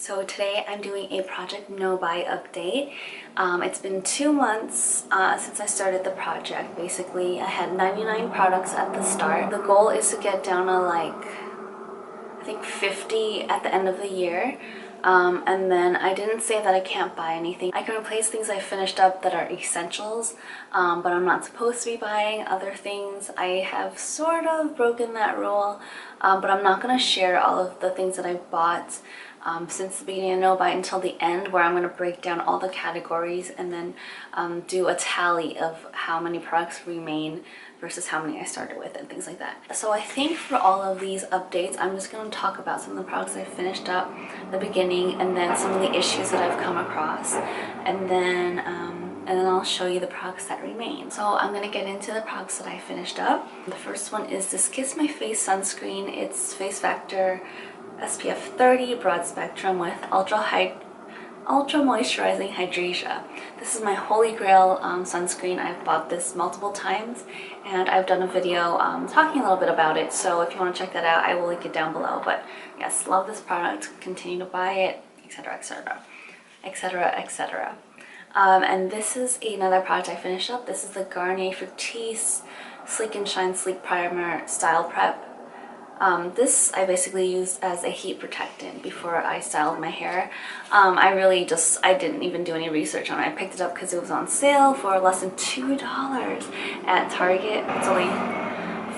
So today I'm doing a Project No Buy update. It's been 2 months since I started the project. Basically, I had 99 products at the start. The goal is to get down to like, I think 50 at the end of the year. And then I didn't say that I can't buy anything. I can replace things I finished up that are essentials, but I'm not supposed to be buying other things. I have sort of broken that rule, but I'm not going to share all of the things that I bought since the beginning of No Buy until the end, where I'm going to break down all the categories and then do a tally of how many products remain versus how many I started with and things like that. So I think for all of these updates, I'm just going to talk about some of the products I finished up at the beginning and then some of the issues that I've come across, and then I'll show you the products that remain. So I'm going to get into the products that I finished up. The first one is this Kiss My Face sunscreen. It's Face Factor SPF 30 broad spectrum with ultra moisturizing hydration. This is my holy grail sunscreen. I've bought this multiple times and I've done a video talking a little bit about it, so if you want to check that out, I will link it down below. But yes, love this product, continue to buy it, etc, etc, etc, etc. And this is another product I finished up. This is the Garnier Fructis Sleek and Shine Sleep Primer Style Prep. This I basically used as a heat protectant before I styled my hair. I didn't even do any research on it. I picked it up because it was on sale for less than $2 at Target. It's only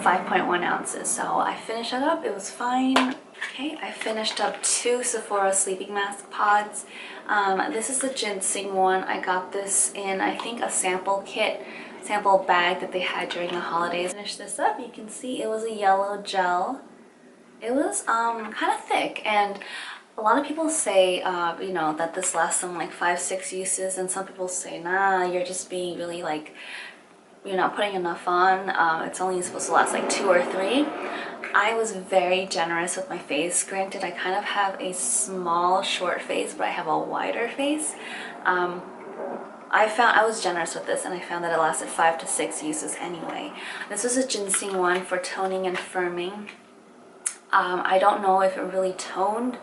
5.1 ounces. So I finished it up. It was fine. Okay, I finished up 2 Sephora sleeping mask pods. This is the ginseng one. I got this in, I think, a sample bag that they had during the holidays. Finish this up. You can see it was a yellow gel. It was kind of thick, and a lot of people say you know, that this lasts them like 5-6 uses, and some people say, nah, you're just being really, like, you're not putting enough on. It's only supposed to last like 2 or 3. I was very generous with my face. Granted, I kind of have a small short face, but I have a wider face. I was generous with this, and I found that it lasted 5 to 6 uses anyway. This was a ginseng one for toning and firming. I don't know if it really toned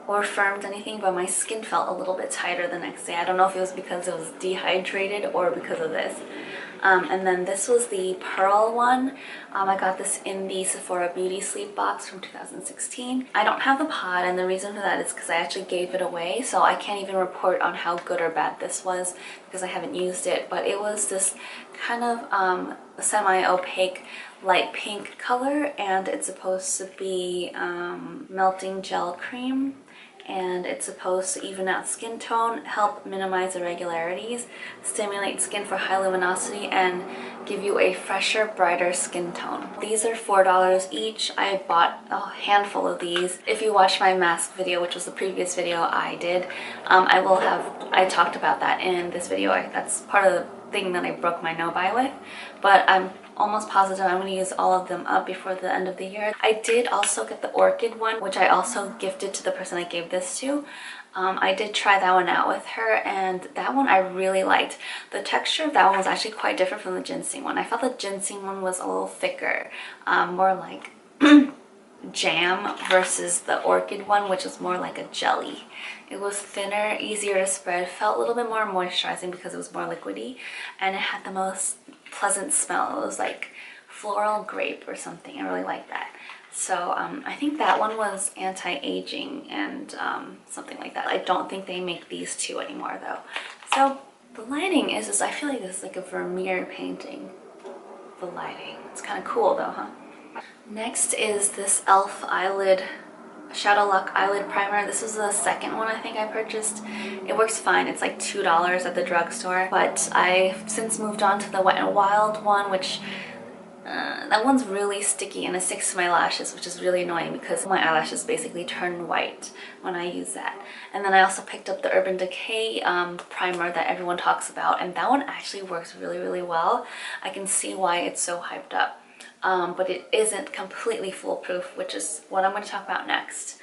or firmed anything, but my skin felt a little bit tighter the next day. I don't know if it was because it was dehydrated or because of this. And then this was the pearl one. I got this in the Sephora Beauty Sleep box from 2016. I don't have the pod, and the reason for that is because I actually gave it away, so I can't even report on how good or bad this was because I haven't used it. But it was this kind of semi-opaque light pink color, and it's supposed to be melting gel cream, and it's supposed to even out skin tone, help minimize irregularities, stimulate skin for high luminosity, and give you a fresher, brighter skin tone. These are $4 each. I bought a handful of these. If you watched my mask video, which was the previous video I did, I talked about that in this video. That's part of the thing that I broke my no buy with, but I'm almost positive I'm going to use all of them up before the end of the year. I did also get the orchid one, which I also gifted to the person I gave this to. I did try that one out with her, and that one I really liked. The texture of that one was actually quite different from the ginseng one. I felt the ginseng one was a little thicker, more like jam, versus the orchid one, which was more like a jelly. It was thinner, easier to spread, felt a little bit more moisturizing because it was more liquidy, and it had the most pleasant smell. It was like floral grape or something. I really like that. So I think that one was anti-aging and something like that. I don't think they make these two anymore though. So the lighting is just, I feel like this is like a Vermeer painting. The lighting. It's kind of cool though, huh? Next is this e.l.f. Shadow Lock Eyelid Primer. This is the second one I think I purchased. It works fine. It's like $2 at the drugstore, but I've since moved on to the Wet n Wild one, which that one's really sticky and it sticks to my lashes, which is really annoying because my eyelashes basically turn white when I use that. And then I also picked up the Urban Decay primer that everyone talks about, and that one actually works really, really well. I can see why it's so hyped up. But it isn't completely foolproof, which is what I'm going to talk about next.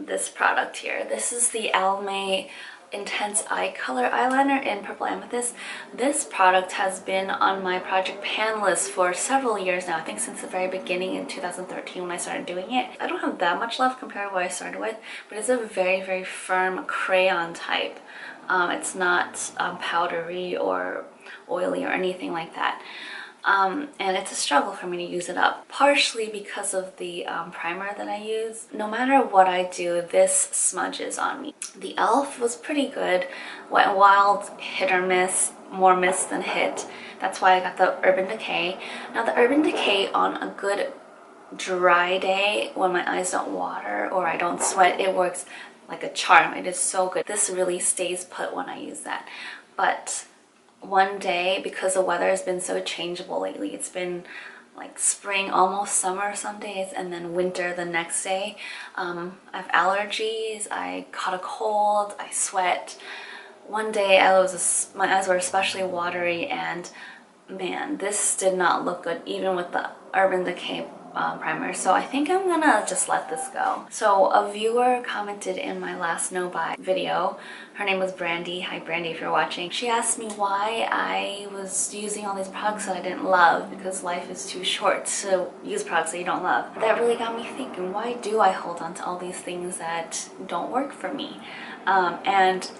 This product here. This is the Almay Intense Eye Color eyeliner in Purple Amethyst. This product has been on my project pan list for several years now. I think since the very beginning in 2013 when I started doing it. I don't have that much left compared to what I started with, but it's a very, very firm crayon type. It's not powdery or oily or anything like that. And it's a struggle for me to use it up, partially because of the primer that I use. No matter what I do, this smudges on me. The e.l.f. was pretty good, Wet n Wild hit or miss, more miss than hit. That's why I got the Urban Decay. Now the Urban Decay on a good dry day when my eyes don't water or I don't sweat, it works like a charm. It is so good. This really stays put when I use that. But one day, because the weather has been so changeable lately, it's been like spring, almost summer some days, and then winter the next day. I have allergies, I caught a cold, I sweat. One day my eyes were especially watery, and man, this did not look good even with the Urban Decay primer. So I think I'm gonna just let this go. So a viewer commented in my last no buy video. Her name was Brandy. Hi Brandy, if you're watching. She asked me why I was using all these products that I didn't love, because life is too short to use products that you don't love. That really got me thinking, why do I hold on to all these things that don't work for me? And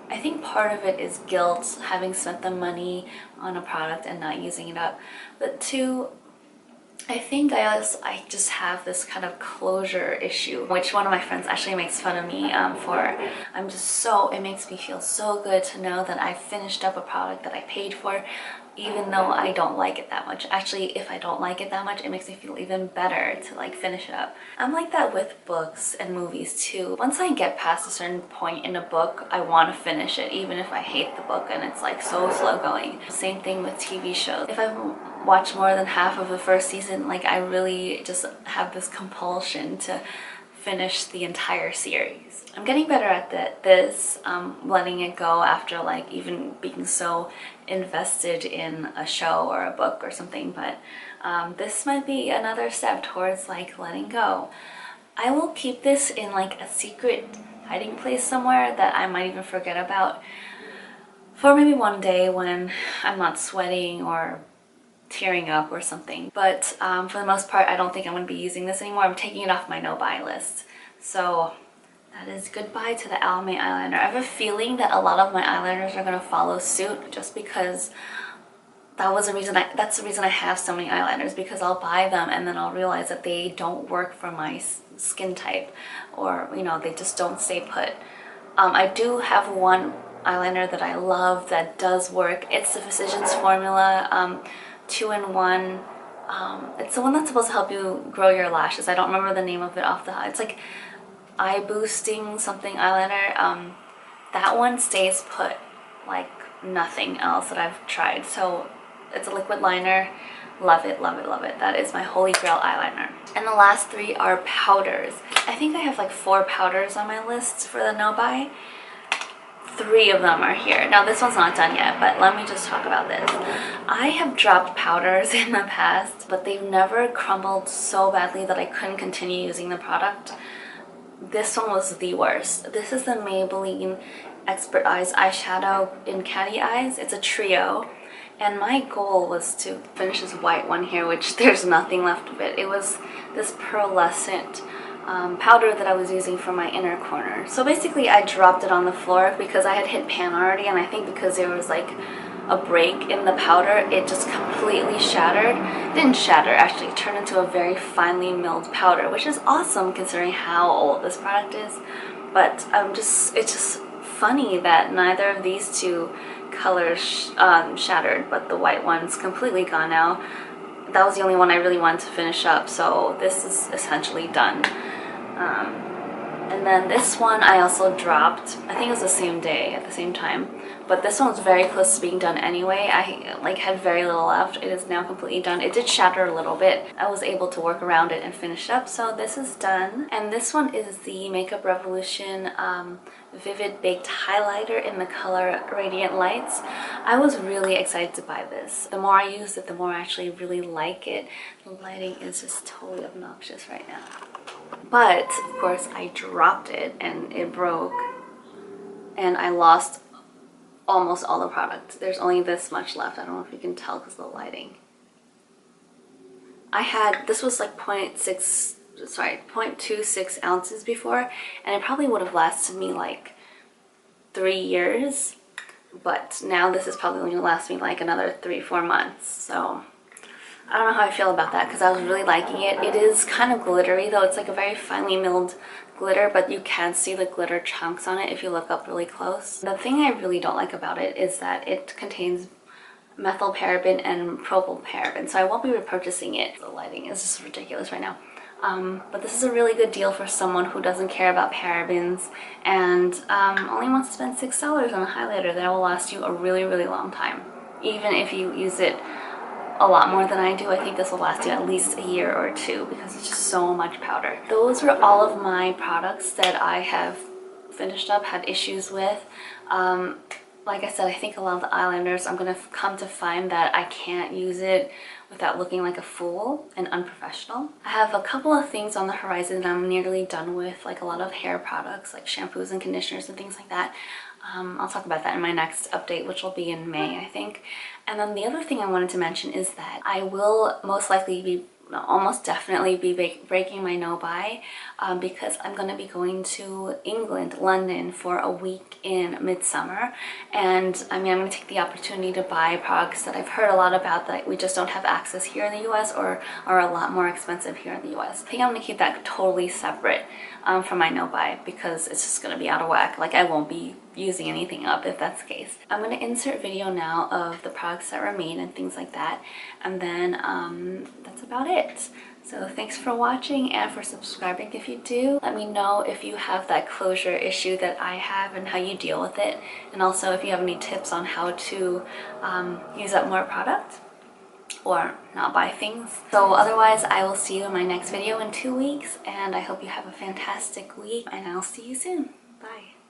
I think part of it is guilt, having spent the money on a product and not using it up. But two, I think I just have this kind of closure issue, which one of my friends actually makes fun of me for. It makes me feel so good to know that I finished up a product that I paid for, even though I don't like it that much. Actually, if I don't like it that much, it makes me feel even better to like finish it up. I'm like that with books and movies too. Once I get past a certain point in a book, I want to finish it, even if I hate the book and it's like so slow going. Same thing with TV shows. If I've watched more than half of the first season, like I really just have this compulsion to finish the entire series. I'm getting better at this, letting it go after like even being so invested in a show or a book or something, but this might be another step towards like letting go. I will keep this in like a secret hiding place somewhere that I might even forget about for maybe one day when I'm not sweating or tearing up or something. But for the most part, I don't think I'm going to be using this anymore. I'm taking it off my no-buy list. So that is goodbye to the Almay eyeliner. I have a feeling that a lot of my eyeliners are going to follow suit, just because that's the reason I have so many eyeliners, because I'll buy them and then I'll realize that they don't work for my skin type, or you know, they just don't stay put. I do have one eyeliner that I love that does work. It's the Physicians Formula 2-in-1. It's the one that's supposed to help you grow your lashes. I don't remember the name of it off the head. It's like eye boosting something eyeliner. That one stays put like nothing else that I've tried. So it's a liquid liner. Love it, love it, love it. That is my holy grail eyeliner. And the last three are powders. I think I have like 4 powders on my list for the no buy. 3 of them are here. Now this one's not done yet, but let me just talk about this. I have dropped powders in the past, but they've never crumbled so badly that I couldn't continue using the product. This one was the worst. This is the Maybelline Expert Eyes eyeshadow in Catty Eyes. It's a trio. And my goal was to finish this white one here, which there's nothing left of it. It was this pearlescent powder that I was using for my inner corner. So basically I dropped it on the floor because I had hit pan already, and I think because there was like a break in the powder, it just completely shattered. It didn't shatter, actually. It turned into a very finely milled powder, which is awesome considering how old this product is. But it's just funny that neither of these two colors shattered, but the white one's completely gone now. That was the only one I really wanted to finish up, so this is essentially done. And then this one I also dropped. I think it was the same day at the same time, but this one was very close to being done anyway. I like had very little left. It is now completely done. It did shatter a little bit. I was able to work around it and finish up, so this is done. And this one is the Makeup Revolution Vivid Baked Highlighter in the color Radiant Lights. I was really excited to buy this. The more I used it, the more I actually really like it. The lighting is just totally obnoxious right now. But of course I dropped it and it broke. and I lost almost all the product. There's only this much left. I don't know if you can tell because of the lighting. This was like 0.26 ounces before, and it probably would have lasted me like 3 years, but now this is probably going to last me like another 3-4 months. So I don't know how I feel about that because I was really liking it. It is kind of glittery though. It's like a very finely milled glitter, but you can see the glitter chunks on it if you look up really close. The thing I really don't like about it is that it contains methylparaben and propylparaben, so I won't be repurchasing it. The lighting is just ridiculous right now. But this is a really good deal for someone who doesn't care about parabens and only wants to spend $6 on a highlighter that will last you a really, really long time. Even if you use it a lot more than I do, I think this will last you at least a year or two because it's just so much powder. Those were all of my products that I have finished up, had issues with. Like I said, I think a lot of the eyeliners, I'm going to come to find that I can't use it without looking like a fool and unprofessional. I have a couple of things on the horizon that I'm nearly done with, like a lot of hair products, like shampoos and conditioners and things like that. I'll talk about that in my next update, which will be in May, I think. And then the other thing I wanted to mention is that I will most likely be almost definitely be breaking my no-buy because I'm going to be going to England, London for a week in midsummer, and I mean I'm going to take the opportunity to buy products that I've heard a lot about that we just don't have access here in the US or are a lot more expensive here in the US. I think I'm going to keep that totally separate from my no-buy because it's just going to be out of whack. Like I won't be using anything up if that's the case. I'm going to insert video now of the products that remain and things like that, and then that's about it. So thanks for watching and for subscribing if you do. Let me know if you have that closure issue that I have and how you deal with it, and also if you have any tips on how to use up more product or not buy things. So otherwise, I will see you in my next video in 2 weeks, and I hope you have a fantastic week, and I'll see you soon. Bye.